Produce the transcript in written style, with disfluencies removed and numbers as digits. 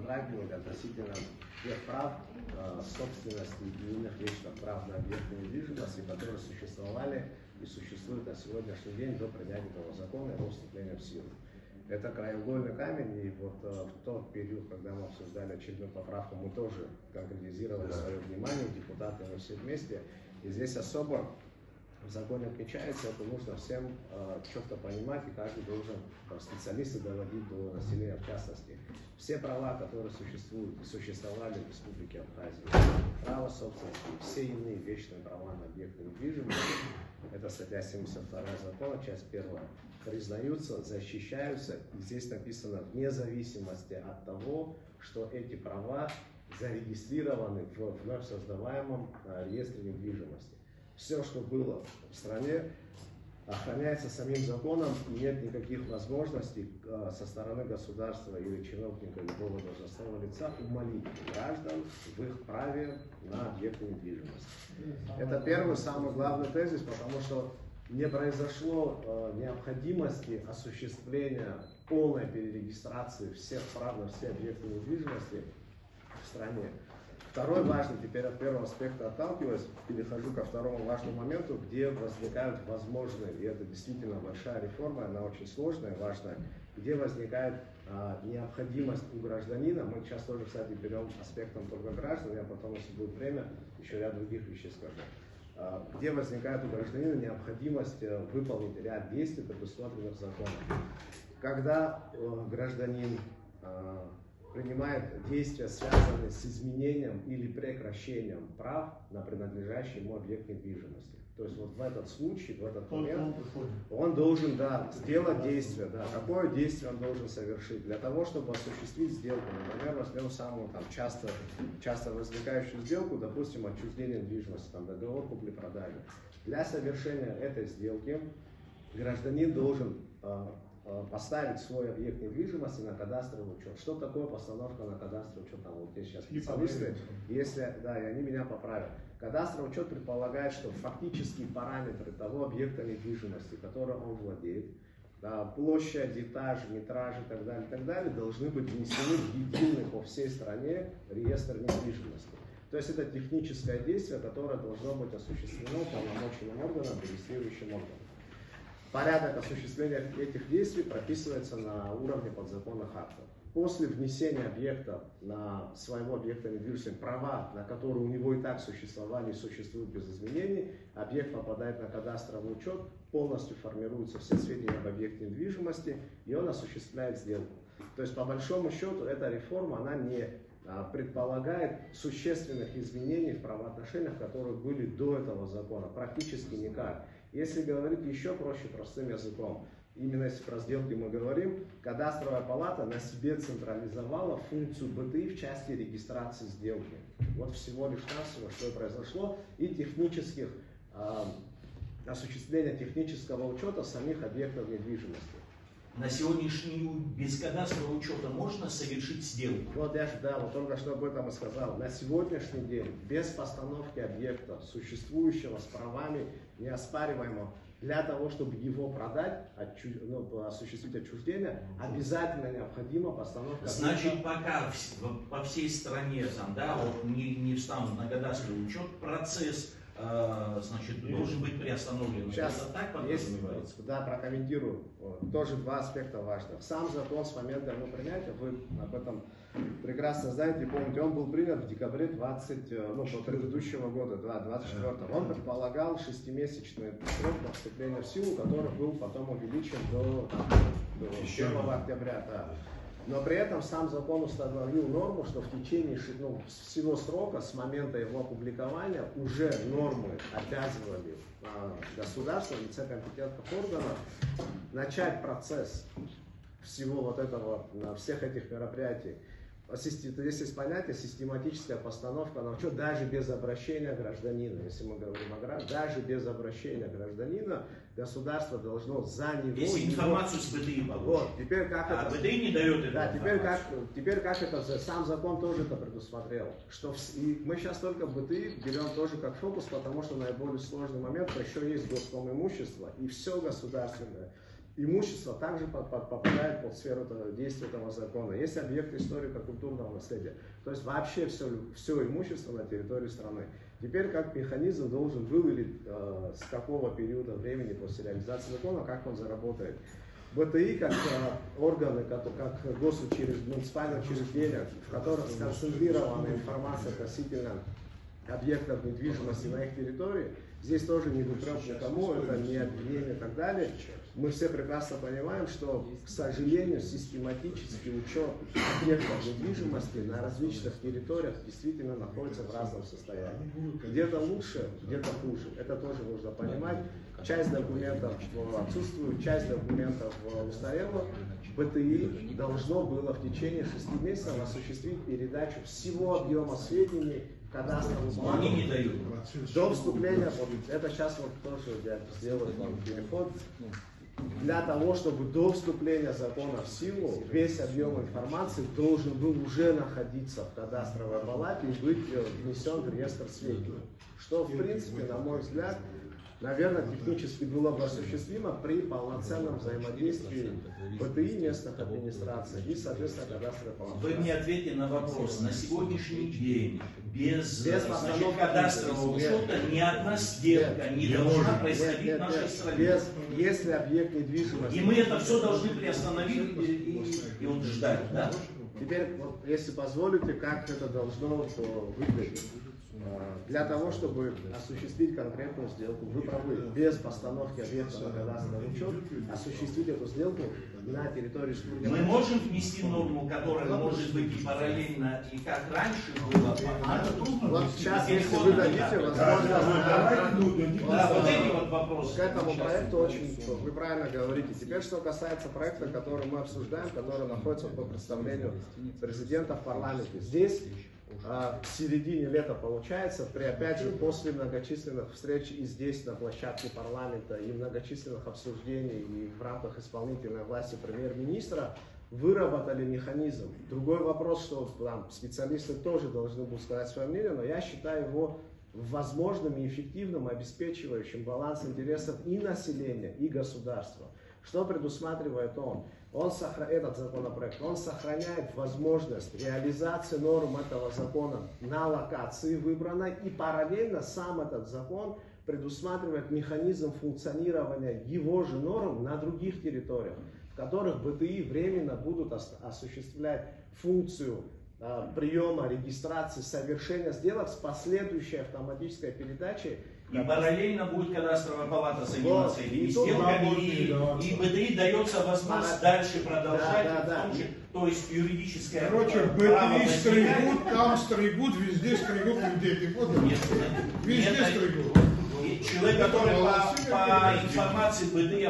затрагивать относительно тех прав, собственности и иных вечных прав на объекты недвижимости, которые существовали и существуют на сегодняшний день до принятия этого закона и его вступления в силу. Это краеугольный камень, и вот в тот период, когда мы обсуждали очередную поправку, мы тоже конкретизировали свое внимание, депутаты, мы все вместе, и здесь особо в законе отмечается, это нужно всем четко понимать, и каждый должен, специалисты доводить до населения в частности. Все права, которые существуют и существовали в Республике Абхазия, право собственности, все иные вечные права на объекты недвижимости, это статья 72 закона, часть 1, признаются, защищаются, и здесь написано вне зависимости от того, что эти права зарегистрированы в вновь создаваемом реестре недвижимости. Все, что было в стране, охраняется самим законом, и нет никаких возможностей со стороны государства или чиновника любого должностного лица умалить граждан в их праве на объекты недвижимости. Это первый, самый главный тезис, потому что не произошло необходимости осуществления полной перерегистрации всех прав на все объекты недвижимости в стране. Второй важный, теперь от первого аспекта отталкиваясь, перехожу ко второму важному моменту, где возникают возможные, и это действительно большая реформа, она очень сложная, важная, где возникает необходимость у гражданина, мы сейчас тоже, кстати, берем аспектом только граждан, я потом, если будет время, еще ряд других вещей скажу, где возникает у гражданина необходимость выполнить ряд действий, предусмотренных законом. Когда гражданин принимает действия, связанные с изменением или прекращением прав на принадлежащий ему объект недвижимости. То есть вот в этот случай, в этот момент он должен сделать действие. Какое действие он должен совершить? Для того, чтобы осуществить сделку, например, возьмем самую часто возникающую сделку, допустим, отчуждение недвижимости, договор купли-продажи. Для совершения этой сделки гражданин должен поставить свой объект недвижимости на кадастровый учет. Что такое постановка на кадастровый учет? Вот здесь сейчас специалисты, если, и они меня поправят. Кадастровый учет предполагает, что фактические параметры того объекта недвижимости, которым он владеет, площадь, этаж, метраж и так далее, должны быть внесены в единый по всей стране реестр недвижимости. То есть это техническое действие, которое должно быть осуществлено полномочным органом, регистрирующим органом. Порядок осуществления этих действий прописывается на уровне подзаконных актов. После внесения объекта на своего объекта недвижимости права, на которые у него и так существовали и существуют без изменений, объект попадает на кадастровый учет, полностью формируются все сведения об объекте недвижимости, и он осуществляет сделку. То есть по большому счету эта реформа, она не предполагает существенных изменений в правоотношениях, которые были до этого закона, практически никак. Если говорить еще проще, простым языком, именно если про сделки мы говорим, кадастровая палата на себе централизовала функцию БТИ в части регистрации сделки. Вот всего лишь навсего, что и произошло, и технических, осуществления технического учета самих объектов недвижимости. На сегодняшний день без кадастрового учета можно совершить сделку? Вот я же, вот только что об этом и сказал. На сегодняшний день без постановки объекта, существующего с правами неоспариваемого, для того, чтобы его продать, осуществить отчуждение, обязательно необходима постановка. Значит, пока по всей стране не встанут на кадастровый учет, процесс должен быть приостановлен. Сейчас это так подразумевается? Прокомментирую. Тоже два аспекта важных. Сам закон с момента его принятия, вы об этом прекрасно знаете, помните, он был принят в декабре предыдущего года, 24-го. Он предполагал 6-месячный срок до вступления в силу, который был потом увеличен до 1 октября. Но при этом сам закон установил норму, что в течение всего срока, с момента его опубликования, уже нормы обязывали государство, в лице компетентных органов, начать процесс всех этих мероприятий. Здесь есть понятие систематическая постановка на учет даже без обращения гражданина. Если мы говорим о гражданах, даже без обращения гражданина государство должно за него... Если информацию с БТИ получить. Теперь как это... БТИ не дает эту теперь как это... Сам закон тоже это предусмотрел. И мы сейчас только БТИ берем тоже как фокус, потому что наиболее сложный момент, что еще есть госкомимущество, и все государственное имущество также попадает под сферу действия этого закона. Есть объекты историко-культурного наследия. То есть вообще все имущество на территории страны. Теперь как механизм должен выявить, с какого периода времени после реализации закона, как он заработает. БТИ как органы, как муниципальные учреждения, в которых сконцентрирована информация относительно объектов недвижимости на их территории, здесь тоже не упрек никому, это не обвинение и так далее. Мы все прекрасно понимаем, что, к сожалению, систематический учет объектов недвижимости на различных территориях действительно находится в разном состоянии. Где-то лучше, где-то хуже. Это тоже нужно понимать. Часть документов отсутствует, часть документов устарела. БТИ должно было в течение 6 месяцев осуществить передачу всего объема сведений кадастровую бумагу. Они не дают. До вступления, вот это сейчас вот тоже я сделаю вам переход. Для того, чтобы до вступления закона в силу весь объем информации должен был уже находиться в кадастровой палате и быть внесен в реестр сведений. Что, в принципе, на мой взгляд, наверное, технически было бы осуществимо при полноценном взаимодействии БТИ местных администраций и, соответственно, кадастровой палаты. Вы мне ответьте на вопрос. На сегодняшний день без кадастрового учета ни одна сделка не должна происходить в нашей стране. Если объект недвижимости... И мы это все должны приостановить и вот ждать, да? Теперь, вот, если позволите, как это должно выглядеть. Для того, чтобы осуществить конкретную сделку, вы правы, без постановки объекта на кадастровый учет, осуществить эту сделку на территории республики. Мы можем внести норму, которая может быть и параллельно, и как раньше было. Вот сейчас, если вы дадите возможность, вот эти вот вопросы. к этому проекту очень, вы правильно говорите. Теперь, что касается проекта, который мы обсуждаем, который находится по представлению президента в парламенте. Здесь в середине лета получается, опять же, после многочисленных встреч и здесь на площадке парламента, и многочисленных обсуждений, и в рамках исполнительной власти премьер-министра, выработали механизм. Другой вопрос, что там специалисты тоже должны будут сказать свое мнение, но я считаю его возможным и эффективным, обеспечивающим баланс интересов и населения, и государства. Что предусматривает он? Этот законопроект, он сохраняет возможность реализации норм этого закона на локации выбранной, и параллельно сам этот закон предусматривает механизм функционирования его же норм на других территориях, в которых БТИ временно будут осуществлять функцию приема, регистрации, совершения сделок с последующей автоматической передачей. И параллельно будет кадастровая палата заниматься этими сделками, и БТИ дается возможность дальше продолжать. То есть юридическое право. БТИ стригут, там стригут, везде стригут людей. Ты понял? Везде стригут. Человек, который по информации БТИ